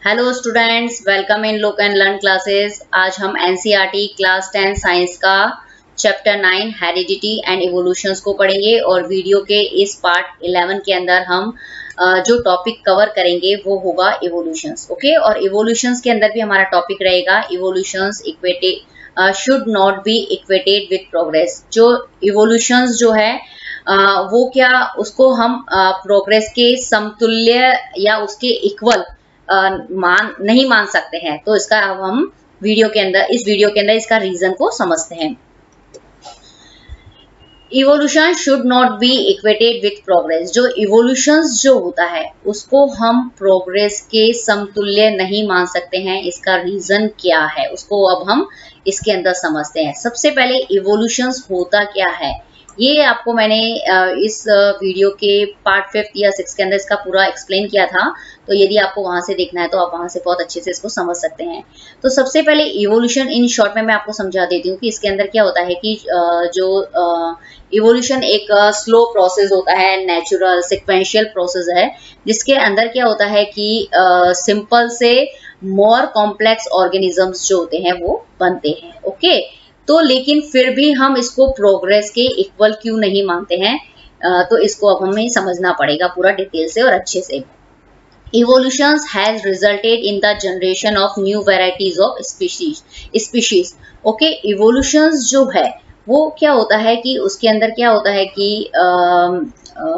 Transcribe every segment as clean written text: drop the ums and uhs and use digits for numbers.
Hello students, welcome in look and learn classes. आज हम NCERT class 10 science का chapter 9 heredity and evolutions को पढ़ेंगे और वीडियो के इस पार्ट 11 के अंदर हम जो टॉपिक कवर करेंगे वो होगा इवोल्यूशंस। ओके, और इवोल्यूशंस के अंदर भी हमारा टॉपिक रहेगा evolutions equated should not be equated with progress. जो इवोल्यूशंस जो है वो क्या उसको हम प्रोग्रेस के समतुल्य या उसके इक्वल नहीं मान सकते हैं। तो इसका अब हम इस वीडियो के अंदर इसका रीजन को समझते हैं। Evolution should not be equated with progress. जो इवोल्यूशंस जो होता है उसको हम प्रोग्रेस के समतुल्य नहीं मान सकते हैं। इसका रीजन क्या है उसको अब हम इसके अंदर समझते हैं। सबसे पहले इवोल्यूशंस होता क्या है ये आपको मैंने इस वीडियो के पार्ट 5 या 6 के अंदर इसका पूरा एक्सप्लेन किया था। तो यदि आपको वहां से देखना है तो आप वहां से बहुत अच्छे से इसको समझ सकते हैं। तो सबसे पहले इवोल्यूशन इन शॉर्ट में मैं आपको समझा देती हूँ कि इसके अंदर क्या होता है कि जो इवोल्यूशन एक स्लो प्रोसेस होता है, नेचुरल सिक्वेंशियल प्रोसेस है, जिसके अंदर क्या होता है कि सिंपल से मोर कॉम्प्लेक्स ऑर्गेनिजम्स जो होते हैं वो बनते हैं। ओके, तो लेकिन फिर भी हम इसको प्रोग्रेस के इक्वल क्यों नहीं मानते हैं, तो इसको अब हमें समझना पड़ेगा पूरा डिटेल से और अच्छे से। Evolutions has resulted in the generation of new varieties of species. Okay, evolutions जो है वो क्या होता है कि उसके अंदर क्या होता है कि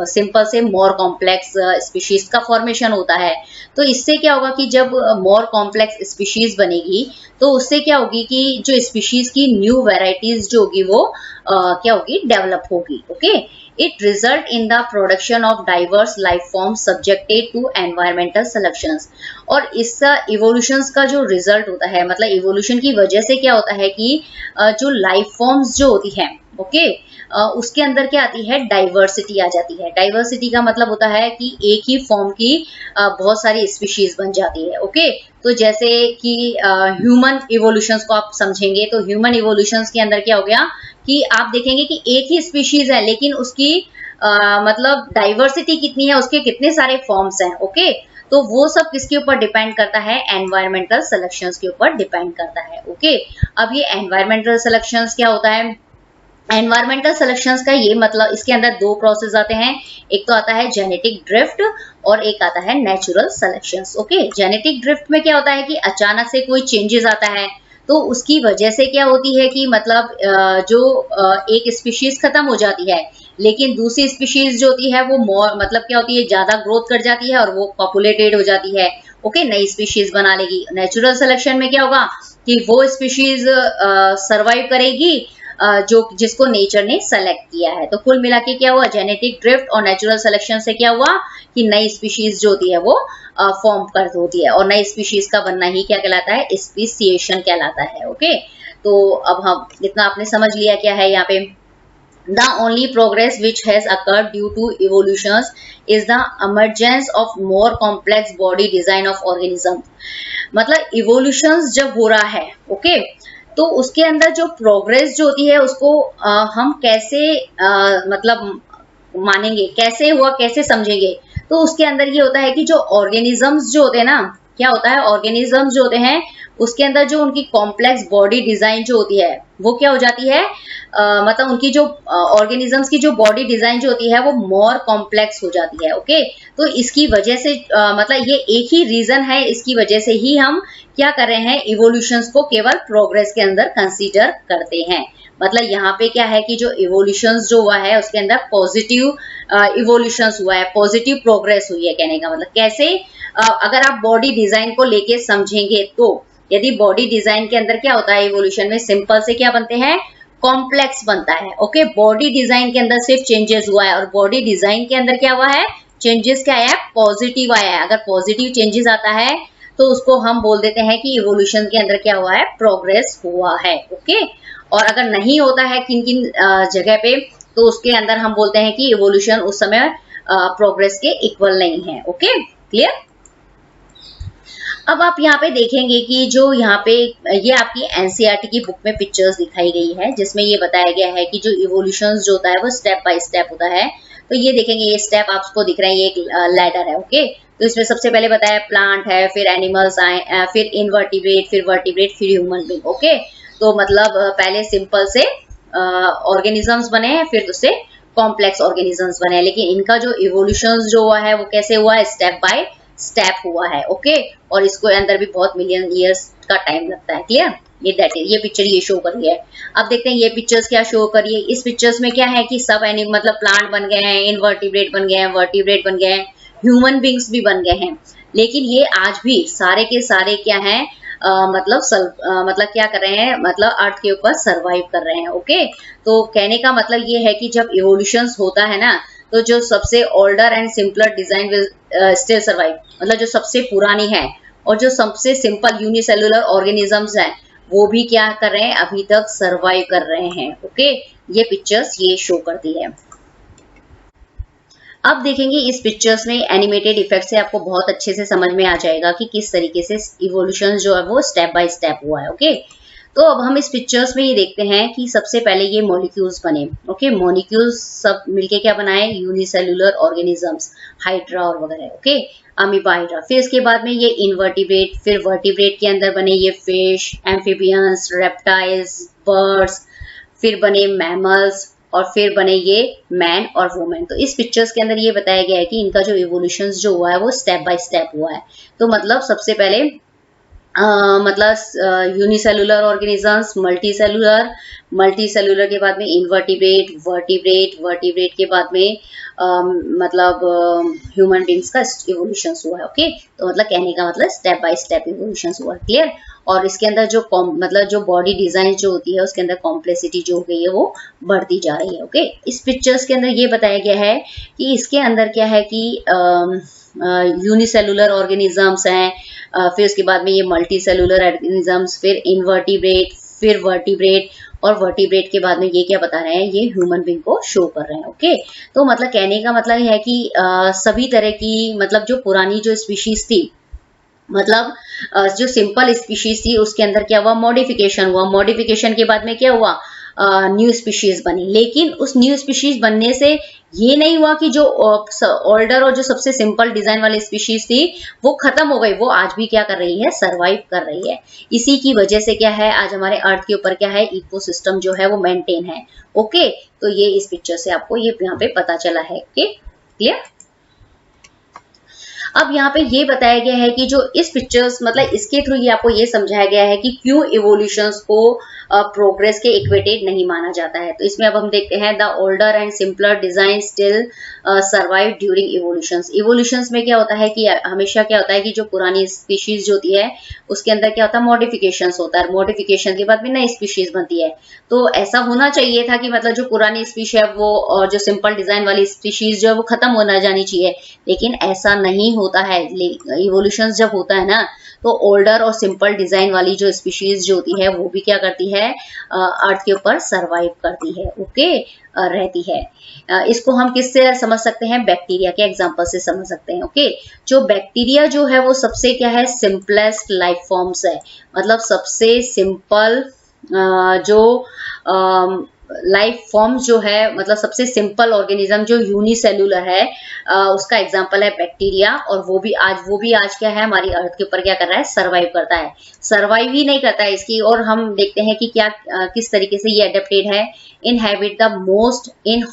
सिंपल से मोर कॉम्प्लेक्स स्पीशीज का फॉर्मेशन होता है। तो इससे क्या होगा कि जब मोर कॉम्प्लेक्स स्पीशीज बनेगी तो उससे क्या होगी कि जो स्पीशीज की न्यू वैरायटीज जो होगी वो क्या होगी, डेवलप होगी। Okay, it result in the production of diverse life form subjected to environmental selections. और इसका इवोल्यूशंस का जो रिजल्ट होता है, मतलब इवोल्यूशन की वजह से क्या होता है कि जो लाइफ फॉर्म्स जो होती है, ओके, उसके अंदर क्या आती है, डाइवर्सिटी आ जाती है। डाइवर्सिटी का मतलब होता है कि एक ही फॉर्म की बहुत सारी स्पीशीज बन जाती है। ओके, तो जैसे कि ह्यूमन इवोल्यूशंस को आप समझेंगे तो ह्यूमन इवोल्यूशंस के अंदर क्या हो गया कि आप देखेंगे कि एक ही स्पीशीज है लेकिन उसकी मतलब डाइवर्सिटी कितनी है, उसके कितने सारे फॉर्म्स हैं। ओके, तो वो सब किसके ऊपर डिपेंड करता है, एनवायरमेंटल सिलेक्शंस के ऊपर डिपेंड करता है। ओके, अब ये एनवायरमेंटल सिलेक्शंस क्या होता है, एनवायरमेंटल सिलेक्शंस का ये मतलब इसके अंदर दो प्रोसेस आते हैं। एक तो आता है जेनेटिक ड्रिफ्ट और एक आता है natural selections. Okay, genetic drift में क्या होता है कि अचानक से कोई चेंजेस आता है तो उसकी वजह से क्या होती है कि मतलब जो एक स्पीशीज खत्म हो जाती है लेकिन दूसरी स्पीशीज जो होती है वो मतलब क्या होती है, ज्यादा ग्रोथ कर जाती है और वो पॉपुलेटेड हो जाती है। ओके, नई स्पीशीज बना लेगी। नेचुरल सिलेक्शन में क्या होगा कि वो स्पीशीज सर्वाइव करेगी जो जिसको नेचर ने सेलेक्ट किया है। तो कुल मिला के क्या हुआ, जेनेटिक ड्रिफ्ट और नेचुरल सिलेक्शन से क्या हुआ कि नई स्पीशीज जो होती है वो फॉर्म कर होती है और नई स्पीशीज का बनना ही क्या कहलाता है, स्पीसिएशन कहलाता है। ओके, तो अब हम इतना आपने समझ लिया क्या है यहाँ पे। The only progress which has occurred due to evolutions is the emergence of more complex body design of organisms. मतलब evolutions जब हो रहा है, ओके, तो उसके अंदर जो प्रोग्रेस जो होती है उसको हम कैसे मतलब मानेंगे, कैसे हुआ, कैसे समझेंगे। तो उसके अंदर ये होता है कि जो ऑर्गेनिजम्स जो होते हैं ना, क्या होता है, ऑर्गेनिजम्स जो होते हैं उसके अंदर जो उनकी कॉम्प्लेक्स बॉडी डिजाइन जो होती है वो क्या हो जाती है, मतलब उनकी जो ऑर्गेनिजम्स की जो बॉडी डिजाइन जो होती है वो मोर कॉम्प्लेक्स हो जाती है। ओके, तो इसकी वजह से मतलब ये एक ही रीजन है, इसकी वजह से ही हम क्या कर रहे हैं, इवोल्यूशंस को केवल प्रोग्रेस के अंदर कंसीडर करते हैं। मतलब यहाँ पे क्या है कि जो इवोल्यूशंस जो हुआ है उसके अंदर पॉजिटिव इवोल्यूशंस हुआ है, पॉजिटिव प्रोग्रेस हुई है। कहने का मतलब कैसे, अगर आप बॉडी डिजाइन को लेके समझेंगे तो यदि बॉडी डिजाइन के अंदर क्या होता है, इवोल्यूशन में सिंपल से क्या बनते हैं, कॉम्प्लेक्स बनता है। ओके, बॉडी डिजाइन के अंदर सिर्फ चेंजेस हुआ है और बॉडी डिजाइन के अंदर क्या हुआ है, चेंजेस क्या आया है, पॉजिटिव आया है। अगर पॉजिटिव चेंजेस आता है तो उसको हम बोल देते हैं कि इवोल्यूशन के अंदर क्या हुआ है, प्रोग्रेस हुआ है। ओके, और अगर नहीं होता है किन किन जगह पे तो उसके अंदर हम बोलते हैं कि इवोल्यूशन उस समय प्रोग्रेस के इक्वल नहीं है। Okay, clear. अब आप यहाँ पे देखेंगे कि जो यहाँ पे ये आपकी एनसीईआरटी की बुक में पिक्चर्स दिखाई गई है जिसमें ये बताया गया है कि जो इवोल्यूशंस जो होता है वो स्टेप बाय स्टेप होता है। तो ये देखेंगे, ये स्टेप आपको दिख रहे हैं, ये एक लैडर है। ओके, तो इसमें सबसे पहले बताया प्लांट है, फिर एनिमल्स आए, फिर इनवर्टिब्रेट, फिर वर्टिब्रेट, फिर ह्यूमन बीइंग। ओके, तो मतलब पहले सिंपल से ऑर्गेनिजम्स बने हैं, फिर उससे कॉम्प्लेक्स ऑर्गेनिजम्स बने हैं, लेकिन इनका जो इवोल्यूशन जो हुआ है वो कैसे हुआ है, स्टेप बाय स्टेप हुआ है। ओके, और इसको अंदर भी बहुत मिलियन ईयर्स का टाइम लगता है। क्लियर, ये पिक्चर ये शो कर रही है। अब देखते हैं ये पिक्चर्स क्या शो कर रही है। इस पिक्चर्स में क्या है कि सब एनिमल मतलब प्लांट बन गए हैं, इनवर्टिब्रेट बन गए हैं, वर्टिब्रेट बन गए हैं, ह्यूमन बींग्स भी बन गए हैं, लेकिन ये आज भी सारे के सारे क्या हैं, मतलब क्या कर रहे हैं, मतलब अर्थ के ऊपर सरवाइव कर रहे हैं। ओके, तो कहने का मतलब ये है कि जब इवोल्यूशन होता है ना, तो जो सबसे older and simpler design will still survive, मतलब जो सबसे पुरानी है और जो सबसे सिंपल यूनिसेलुलर ऑर्गेनिजम्स हैं वो भी क्या कर रहे हैं, अभी तक सरवाइव कर रहे हैं। ओके, ये पिक्चर्स ये शो करती है। अब देखेंगे इस पिक्चर्स में एनिमेटेड इफेक्ट से आपको बहुत अच्छे से समझ में आ जाएगा कि किस तरीके से इवोल्यूशन जो है वो स्टेप बाय स्टेप हुआ है। ओके, तो अब हम इस पिक्चर्स में ये देखते हैं कि सबसे पहले ये मॉलिक्यूल्स बने। ओके, मॉलिक्यूल्स सब मिलके क्या बनाए, यूनिसेलुलर ऑर्गेनिजम्स, हाइड्रा और वगैरह। Okay, amoeba, hydra. फिर इसके बाद में ये इनवर्टिब्रेट, फिर वर्टिब्रेट के अंदर बने ये फिश, एम्फीबियंस, रेप्टाइल्स, बर्ड्स, फिर बने मैमल्स, और फिर बने ये मैन और वुमेन। तो इस पिक्चर्स के अंदर ये बताया गया है कि इनका जो इवोल्यूशन जो हुआ है वो स्टेप बाय स्टेप हुआ है। तो मतलब सबसे पहले मतलब यूनिसेलुलर ऑर्गेनिजम्स, मल्टीसेलुलर के बाद में इनवर्टिब्रेट, वर्टिब्रेट, वर्टिब्रेट के बाद में मतलब ह्यूमन बींग्स का इवोल्यूशन हुआ है। ओके, तो मतलब कहने का मतलब स्टेप बाय स्टेप इवोल्यूशन हुआ है। क्लियर, और इसके अंदर जो मतलब जो बॉडी डिजाइन जो होती है उसके अंदर कॉम्प्लेक्सिटी जो हो गई है वो बढ़ती जा रही है। ओके, इस पिक्चर्स के अंदर ये बताया गया है कि इसके अंदर क्या है कि यूनिसेलुलर ऑर्गेनिजम्स हैं, फिर उसके बाद में ये मल्टी सेलुलर ऑर्गेनिजम्स, फिर इनवर्टिब्रेट, फिर वर्टिब्रेट, और वर्टिब्रेट के बाद में ये क्या बता रहे हैं, ये ह्यूमन बींग को शो कर रहे हैं। ओके, तो मतलब कहने का मतलब है कि सभी तरह की मतलब जो पुरानी जो स्पीशीज थी, मतलब जो सिंपल स्पीशीज थी उसके अंदर क्या हुआ, मॉडिफिकेशन हुआ, मॉडिफिकेशन के बाद में क्या हुआ, न्यू स्पीशीज बनी। लेकिन उस न्यू स्पीशीज बनने से ये नहीं हुआ कि जो ओल्डर और जो सबसे सिंपल डिजाइन वाली स्पीशीज थी वो खत्म हो गई, वो आज भी क्या कर रही है, सरवाइव कर रही है। इसी की वजह से क्या है, आज हमारे अर्थ के ऊपर क्या है, इकोसिस्टम जो है वो मेंटेन है। ओके, तो ये इस पिक्चर से आपको ये यहाँ पे पता चला है। क्लियर। अब यहाँ पे ये बताया गया है कि जो इस पिक्चर्स मतलब इसके थ्रू ये आपको ये समझाया गया है कि क्यों इवोल्यूशंस को प्रोग्रेस के इक्वेटेड नहीं माना जाता है। तो इसमें अब हम देखते हैं the older and simpler design still survive during evolutions. Evolutions में क्या होता है कि हमेशा क्या होता है कि जो पुरानी स्पीशीज जो होती है उसके अंदर क्या होता है, मॉडिफिकेशंस होता है, मॉडिफिकेशन के बाद में नई स्पीशीज बनती है। तो ऐसा होना चाहिए था कि मतलब जो पुरानी स्पीशीज है वो और जो सिंपल डिजाइन वाली स्पीशीज जो है वो खत्म होना जानी चाहिए, लेकिन ऐसा नहीं होता है। इवोल्यूशन जब होता है ना तो ओल्डर और सिंपल डिजाइन वाली जो स्पीशीज जो होती है वो भी क्या करती है, अर्थ के ऊपर सरवाइव करती है। ओके, रहती है। इसको हम किससे समझ सकते हैं, बैक्टीरिया के एग्जांपल से समझ सकते हैं। ओके, जो बैक्टीरिया जो है वो सबसे क्या है, सिंपलेस्ट लाइफ फॉर्म्स है, मतलब सबसे सिंपल जो लाइफ फॉर्म जो है, मतलब सबसे सिंपल ऑर्गेनिज्म जो यूनिसेल्यूलर है, उसका एग्जांपल है बैक्टीरिया। और वो भी आज क्या है, हमारी अर्थ के ऊपर क्या कर रहा है, सरवाइव करता है। सरवाइव ही नहीं करता है इसकी, और हम देखते हैं कि क्या किस तरीके से ये अडेप्टेड है। Inhabit the most in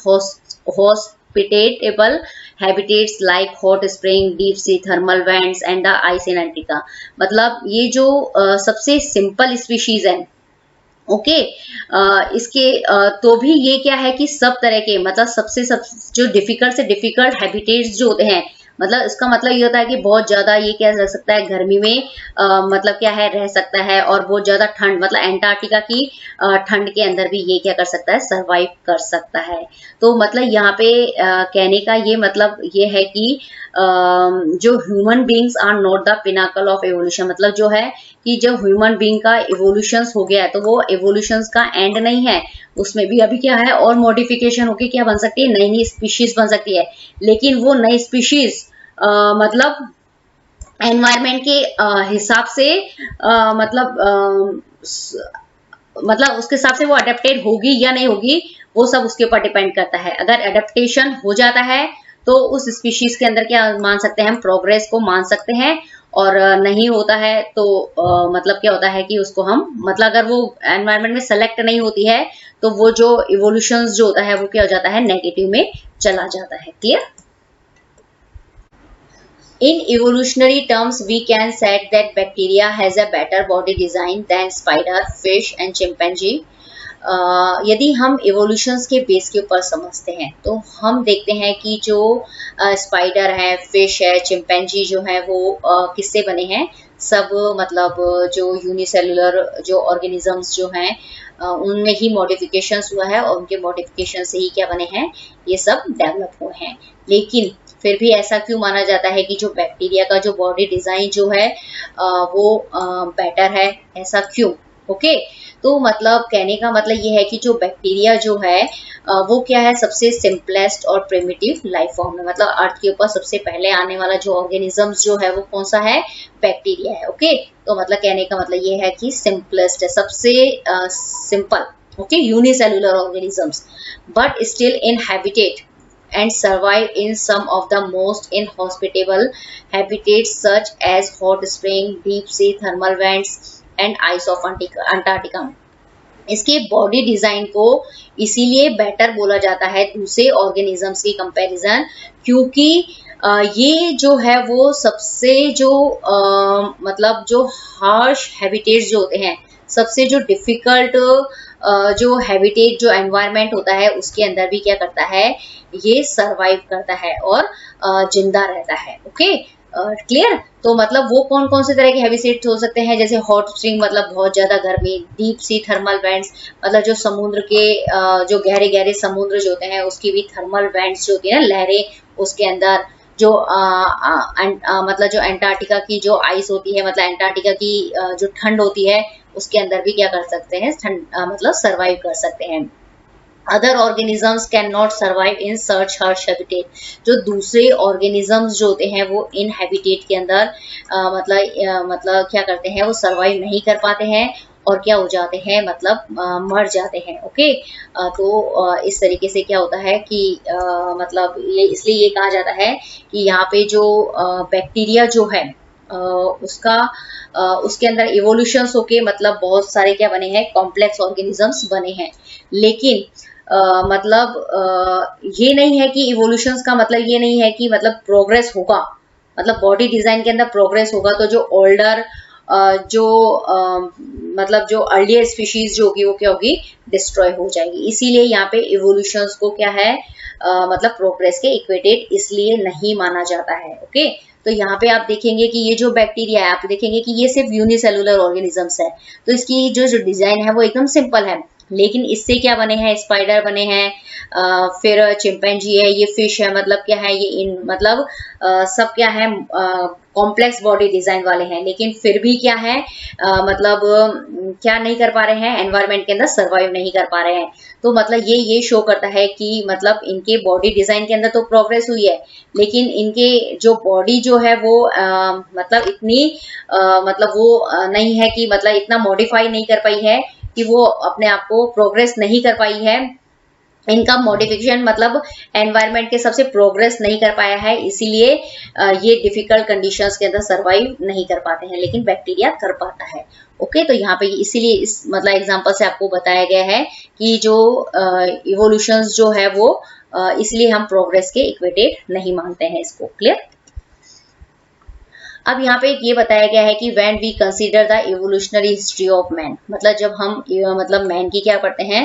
hospitable habitats like hot spring, deep sea thermal vents and the ice in Antarctica। मतलब ये जो सबसे सिंपल स्पीशीज है, ओके, इसके तो भी ये क्या है कि सब तरह के मतलब सब जो डिफिकल्ट से डिफिकल्ट हैबिटेट्स जो होते हैं, मतलब इसका मतलब ये होता है कि बहुत ज्यादा ये क्या रह सकता है, गर्मी में मतलब क्या है, रह सकता है, और बहुत ज्यादा ठंड मतलब एंटार्क्टिका की ठंड के अंदर भी ये क्या कर सकता है, सरवाइव कर सकता है। तो मतलब यहाँ पे कहने का ये मतलब ये है कि जो human beings are not the pinnacle of evolution, मतलब जो है कि जब ह्यूमन बींग का इवोल्यूशन हो गया है तो वो इवोल्यूशन का एंड नहीं है, उसमें भी अभी क्या है और मॉडिफिकेशन होके क्या बन सकती है, नई नई स्पीशीज बन सकती है। लेकिन वो नई स्पीशीज मतलब एनवायरमेंट के हिसाब से मतलब उसके हिसाब से वो अडेप्टेड होगी या नहीं होगी, वो सब उसके ऊपर डिपेंड करता है। अगर अडेप्टेशन हो जाता है तो उस स्पीशीज के अंदर क्या मान सकते हैं हम, प्रोग्रेस को मान सकते हैं। और नहीं होता है तो मतलब क्या होता है कि उसको हम, मतलब अगर वो एनवायरनमेंट में सेलेक्ट नहीं होती है तो वो जो इवोल्यूशंस जो होता है वो क्या हो जाता है, नेगेटिव में चला जाता है। Clear? In evolutionary terms, we can say that bacteria has a better body design than spider, fish and chimpanzee. यदि हम evolutions के बेस के ऊपर समझते हैं तो हम देखते हैं कि जो स्पाइडर है, फिश है, चिंपैंजी जो है वो किससे बने हैं, सब मतलब जो यूनिसेलुलर जो ऑर्गेनिजम्स जो हैं उनमें ही मॉडिफिकेशंस हुआ है और उनके मॉडिफिकेशन से ही क्या बने हैं, ये सब डेवलप हुए हैं। लेकिन फिर भी ऐसा क्यों माना जाता है कि जो बैक्टीरिया का जो बॉडी डिजाइन जो है वो बेटर है, ऐसा क्यों? ओके, तो मतलब कहने का मतलब ये है कि जो बैक्टीरिया जो है वो क्या है, सबसे सिंपलेस्ट और प्रिमिटिव लाइफ फॉर्म है। मतलब अर्थ के ऊपर सबसे पहले आने वाला जो ऑर्गेनिजम्स जो है वो कौन सा है, बैक्टीरिया है। ओके, तो मतलब कहने का मतलब ये है कि सिंपलेस्ट है, सबसे simple, okay, unicellular organisms, but still inhabit and survive in some of the most inhospitable habitats such as hot spring, deep sea thermal vents and ice of Antarctica. इसके बॉडी डिजाइन को इसीलिए better बोला जाता है दूसरे organisms की comparison, क्योंकि ये जो है वो सबसे जो मतलब जो हार्श हैबिटेट्स जो होते हैं, सबसे जो डिफिकल्ट जो हैबिटेट जो एनवायरनमेंट होता है उसके अंदर भी क्या करता है, ये सरवाइव करता है और जिंदा रहता है। Okay, clear? तो मतलब वो कौन कौन से तरह के हैबिटेट्स हो सकते हैं, जैसे हॉट स्प्रिंग मतलब बहुत ज्यादा गर्मी, डीप सी थर्मल वेंट्स मतलब जो समुद्र के जो गहरे गहरे समुद्र जो होते हैं उसकी भी थर्मल वेंट्स जो होती है ना, लहरें, उसके अंदर जो मतलब जो अंटार्कटिका की जो आइस होती है, मतलब अंटार्कटिका की जो ठंड होती है उसके अंदर भी क्या कर सकते हैं, मतलब सरवाइव कर सकते हैं। Other organisms can not survive in search harsh habitat, जो दूसरे ऑर्गेनिजम्स जो होते हैं वो इन हैबिटेट के अंदर मतलब क्या करते हैं, वो सर्वाइव नहीं कर पाते हैं और क्या हो जाते हैं, मतलब मर जाते हैं। ओके, तो इस तरीके से क्या होता है कि मतलब ये इसलिए ये कहा जाता है कि यहाँ पे जो बैक्टीरिया जो है उसका उसके अंदर इवोल्यूशंस होके मतलब बहुत सारे क्या बने हैं, कॉम्प्लेक्स ऑर्गेनिजम्स बने हैं। लेकिन मतलब ये नहीं है कि इवोल्यूशंस का मतलब ये नहीं है कि मतलब प्रोग्रेस होगा, मतलब बॉडी डिजाइन के अंदर प्रोग्रेस होगा तो जो ओल्डर जो मतलब जो अर्लियर स्पीशीज जो होगी वो क्या होगी, डिस्ट्रॉय हो जाएगी। इसीलिए यहाँ पे इवोल्यूशंस को क्या है मतलब प्रोग्रेस के इक्वेटेड इसलिए नहीं माना जाता है। ओके, तो यहाँ पे आप देखेंगे कि ये जो बैक्टीरिया है, आप देखेंगे कि ये सिर्फ यूनिसेलुलर ऑर्गेनिजम्स है, तो इसकी जो डिजाइन है वो एकदम सिंपल है। लेकिन इससे क्या बने हैं, स्पाइडर बने हैं, फिर चिंपैंजी है, ये फिश है, मतलब क्या है, ये इन मतलब सब क्या है, कॉम्प्लेक्स बॉडी डिजाइन वाले हैं। लेकिन फिर भी क्या है मतलब क्या नहीं कर पा रहे हैं, एनवायरनमेंट के अंदर सर्वाइव नहीं कर पा रहे हैं। तो मतलब ये शो करता है कि मतलब इनके बॉडी डिजाइन के अंदर तो प्रोग्रेस हुई है, लेकिन इनके जो बॉडी जो है वो मतलब इतनी मतलब वो नहीं है कि मतलब इतना मॉडिफाई नहीं कर पाई है कि वो अपने आप को प्रोग्रेस नहीं कर पाई है, इनका मॉडिफिकेशन मतलब एनवायरनमेंट के सबसे प्रोग्रेस नहीं कर पाया है, इसीलिए ये डिफिकल्ट कंडीशंस के अंदर सरवाइव नहीं कर पाते हैं, लेकिन बैक्टीरिया कर पाता है। ओके, तो यहाँ पे इसीलिए इस मतलब एग्जांपल से आपको बताया गया है कि जो इवोल्यूशंस जो है वो इसलिए हम प्रोग्रेस के इक्वेटेड नहीं मानते हैं इसको। क्लियर? अब यहाँ पे एक ये बताया गया है कि when we consider the evolutionary history of man, मतलब जब हम मतलब मैन की क्या पढ़ते हैं,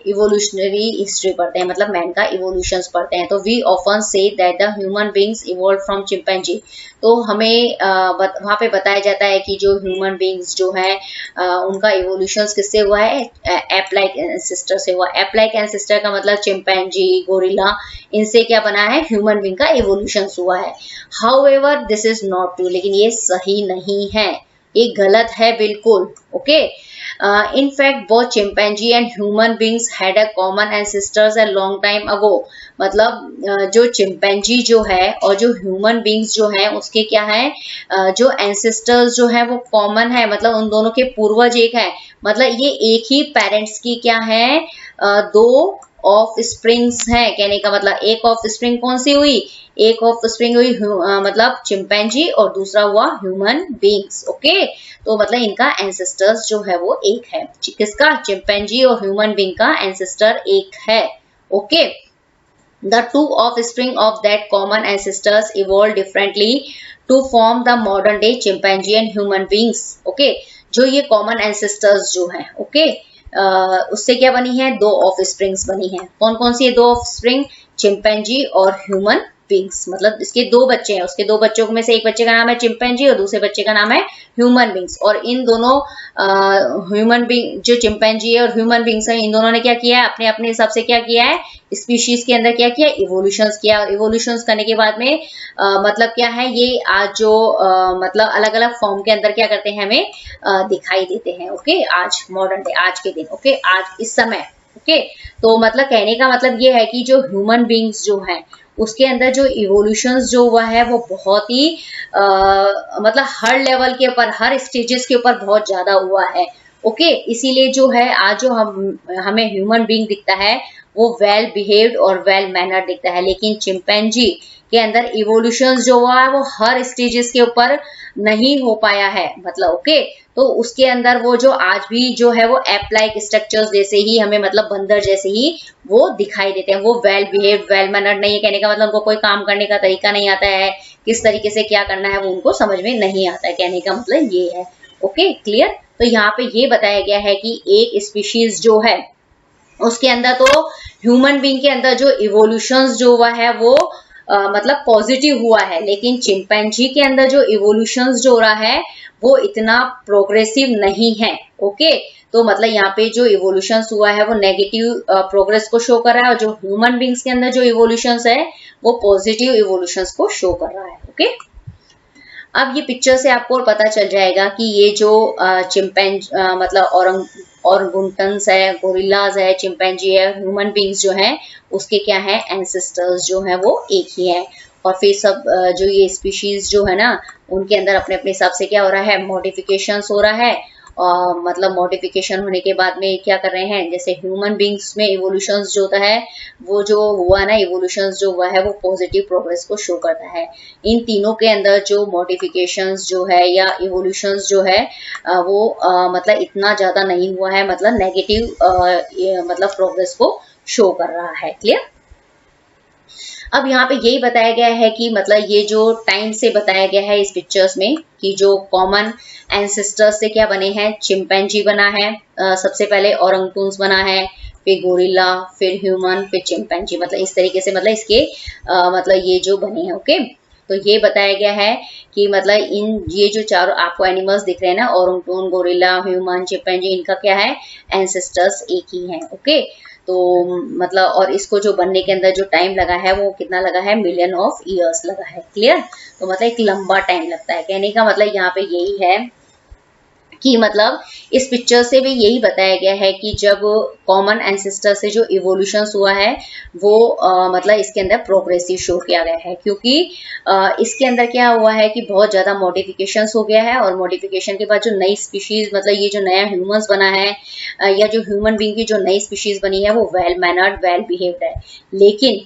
इवोल्यूशनरी हिस्ट्री पढ़ते हैं, मतलब मैन का इवोल्यूशंस पढ़ते हैं, तो we often say that the human beings evolve from chimpanzee. तो हमें वहाँ पे बताया जाता है कि जो ह्यूमन बींग्स जो हैं उनका इवोल्यूशंस किससे हुआ है, एप लाइक एंसेस्टर से हुआ। एप लाइक एंसेस्टर का मतलब चिंपैंजी, गोरिल्ला, इनसे क्या बना है, ह्यूमन बींग का इवोल्यूशंस हुआ है। However this is not true, लेकिन ये सही नहीं है, ये गलत है बिल्कुल। Okay, in fact both chimpanzee and human beings had a common ancestors a long time ago. मतलब जो चिंपैंजी जो है और जो ह्यूमन बींग्स जो है उसके क्या है, जो एंसेस्टर्स जो है वो कॉमन है, मतलब उन दोनों के पूर्वज एक है, मतलब ये एक ही पेरेंट्स की क्या है, दो ऑफ स्प्रिंग्स हैं, कहने का मतलब एक ऑफ स्प्रिंग कौन सी हुई, एक ऑफ स्प्रिंग हुई मतलब चिंपैंजी और दूसरा हुआ ह्यूमन बींग्स। ओके, तो मतलब इनका एंसेस्टर्स जो है वो एक है, किसका, चिंपैंजी और ह्यूमन बींग का एंसेस्टर एक है। Okay, the two offspring of that common ancestors evolved differently to form the modern day chimpanzee and human beings। okay, जो ये common ancestors जो हैं, okay, उससे क्या बनी है, दो ऑफस्प्रिंग्स बनी है। कौन कौन सी है दो ऑफस्प्रिंग, चिंपैंजी और ह्यूमन बींग्स। मतलब इसके दो बच्चे हैं, उसके दो बच्चों में से एक बच्चे का नाम है चिंपैंजी और दूसरे बच्चे का नाम है ह्यूमन बींग्स। और इन दोनों ह्यूमन बींग जो चिंपैंजी है और ह्यूमन बींग्स है, इन दोनों ने क्या किया है, अपने अपने हिसाब से क्या किया है, स्पीशीज के अंदर क्या किया, इवोल्यूशंस किया। और इवोल्यूशंस करने के बाद में मतलब क्या है, ये आज जो मतलब अलग अलग फॉर्म के अंदर क्या करते हैं, हमें दिखाई देते हैं। ओके, आज मॉडर्न डे, आज के दिन, ओके, आज इस समय। ओके, तो मतलब कहने का मतलब ये है कि जो ह्यूमन बींग्स जो हैं उसके अंदर जो इवोल्यूशंस जो हुआ है वो बहुत ही मतलब हर लेवल के ऊपर, हर स्टेजेस के ऊपर बहुत ज्यादा हुआ है। ओके, इसीलिए जो है आज जो हमें ह्यूमन बींग दिखता है वो वेल बिहेव्ड और वेल मैनर्ड दिखता है। लेकिन चिंपैंजी के अंदर इवोल्यूशंस जो हुआ है वो हर स्टेजेस के ऊपर नहीं हो पाया है, मतलब ओके, तो उसके अंदर वो जो आज भी जो है वो एप लाइक स्ट्रक्चर्स जैसे ही हमें, मतलब बंदर जैसे ही वो दिखाई देते हैं। वो वेल बिहेव्ड वेल मैनर्ड नहीं है, कहने का मतलब उनको कोई काम करने का तरीका नहीं आता है, किस तरीके से क्या करना है वो उनको समझ में नहीं आता है, कहने का मतलब ये है। Okay, clear. तो यहाँ पे ये बताया गया है कि एक स्पीशीज जो है उसके अंदर, तो ह्यूमन बींग के अंदर जो इवोल्यूशंस जो हुआ है वो मतलब पॉजिटिव हुआ है। लेकिन चिंपैंजी के अंदर जो इवोल्यूशंस जो हो रहा है वो इतना प्रोग्रेसिव नहीं है। ओके, तो मतलब यहाँ पे जो इवोल्यूशंस हुआ है वो नेगेटिव प्रोग्रेस को शो कर रहा है, और जो ह्यूमन बींग्स के अंदर जो इवोल्यूशंस है वो पॉजिटिव इवोल्यूशंस को शो कर रहा है। ओके, अब ये पिक्चर से आपको पता चल जाएगा कि ये जो मतलब औरंगुटन्स है, गोरिल्लाज है, चिंपैंजी है, ह्यूमन बींग्स जो हैं उसके क्या है, एंसेस्टर्स जो हैं वो एक ही हैं। और फिर सब जो ये स्पीशीज जो है ना उनके अंदर अपने अपने हिसाब से क्या हो रहा है, मॉडिफिकेशंस हो रहा है। मतलब मॉडिफिकेशन होने के बाद में क्या कर रहे हैं, जैसे ह्यूमन बींग्स में इवोल्यूशंस जो होता है वो जो हुआ ना, इवोल्यूशंस जो हुआ है वो पॉजिटिव प्रोग्रेस को शो करता है। इन तीनों के अंदर जो मॉडिफिकेशंस जो है या इवोल्यूशंस जो है वो मतलब इतना ज्यादा नहीं हुआ है, मतलब नेगेटिव मतलब प्रोग्रेस को शो कर रहा है। क्लियर। अब यहाँ पे यही बताया गया है कि मतलब ये जो टाइम से बताया गया है इस पिक्चर्स में कि जो कॉमन एंसेस्टर्स से क्या बने हैं, चिंपैंजी बना है, सबसे पहले औरंगटून्स बना है, फिर गोरिल्ला, फिर ह्यूमन, फिर चिंपैंजी, मतलब इस तरीके से मतलब इसके मतलब ये जो बने हैं। ओके, तो ये बताया गया है कि मतलब इन ये जो चारों आपको एनिमल्स दिख रहे हैं ना, औरंगटून, गोरिल्ला, ह्यूमन, चिंपैंजी, इनका क्या है, एंसेस्टर्स एक ही हैं। ओके, तो मतलब और इसको जो बनने के अंदर जो टाइम लगा है वो कितना लगा है, मिलियन ऑफ ईयर्स लगा है। क्लियर। तो मतलब एक लंबा टाइम लगता है, कहने का मतलब यहाँ पे यही है कि मतलब इस पिक्चर से भी यही बताया गया है कि जब कॉमन एंसेस्टर से जो इवोल्यूशंस हुआ है वो मतलब इसके अंदर प्रोग्रेसिव शो किया गया है, क्योंकि इसके अंदर क्या हुआ है कि बहुत ज्यादा मॉडिफिकेशंस हो गया है। और मॉडिफिकेशन के बाद जो नई स्पीशीज, मतलब ये जो नया ह्यूमंस बना है या जो ह्यूमन बींग की जो नई स्पीशीज बनी है वो वेल मैनर्ड वेल बिहेव्ड है। लेकिन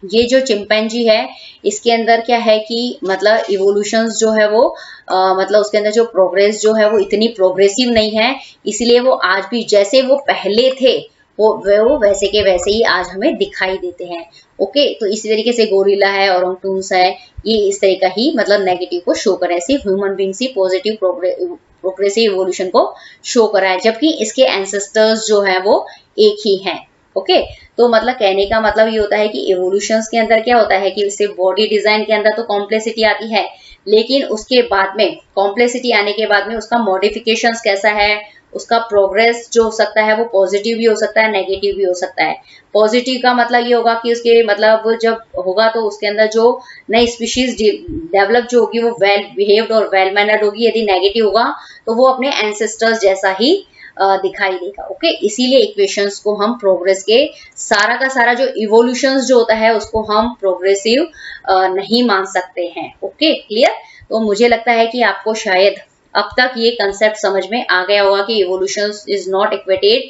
ये जो चिंपैंजी है इसके अंदर क्या है कि मतलब इवोल्यूशंस जो है वो मतलब उसके अंदर जो प्रोग्रेस जो है वो इतनी प्रोग्रेसिव नहीं है, इसलिए वो आज भी जैसे वो पहले थे वो वैसे के वैसे ही आज हमें दिखाई देते हैं। ओके, तो इसी तरीके से गोरिल्ला है, औरंगटून्स है, ये इस तरह का ही मतलब नेगेटिव को शो कर रहे हैं, सिर्फ human beings he positive progressive evolution को शो कर रहा है, जबकि इसके एंसेस्टर्स जो है वो एक ही हैं। ओके, तो मतलब कहने का मतलब ये होता है कि इवोल्यूशंस के अंदर क्या होता है कि सिर्फ बॉडी डिजाइन के अंदर तो कॉम्प्लेक्सिटी आती है, लेकिन उसके बाद में कॉम्प्लेक्सिटी आने के बाद में उसका मॉडिफिकेशंस कैसा है, उसका प्रोग्रेस जो हो सकता है वो पॉजिटिव भी हो सकता है, नेगेटिव भी हो सकता है। पॉजिटिव का मतलब ये होगा कि उसके मतलब जब होगा तो उसके अंदर जो नई स्पीशीज डेवलप जो होगी वो वेल बिहेव्ड और वेल मैनर्ड होगी। यदि नेगेटिव होगा तो वो अपने एंसेस्टर्स जैसा ही दिखाई देगा। ओके, इसीलिए इक्वेशंस को हम प्रोग्रेस के सारा का सारा जो इवोल्यूशंस जो होता है उसको हम प्रोग्रेसिव नहीं मान सकते हैं। Okay, clear. तो मुझे लगता है कि आपको शायद अब तक ये कंसेप्ट समझ में आ गया होगा कि evolution is not equated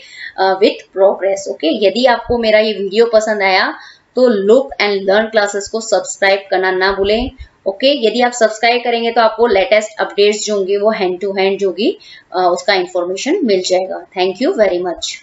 with progress. Okay, यदि आपको मेरा ये वीडियो पसंद आया तो लुक एंड लर्न क्लासेस को सब्सक्राइब करना ना भूलें। ओके, यदि आप सब्सक्राइब करेंगे तो आपको लेटेस्ट अपडेट्स जो होंगे वो हैंड टू हैंड जो होगी उसका इंफॉर्मेशन मिल जाएगा। Thank you very much.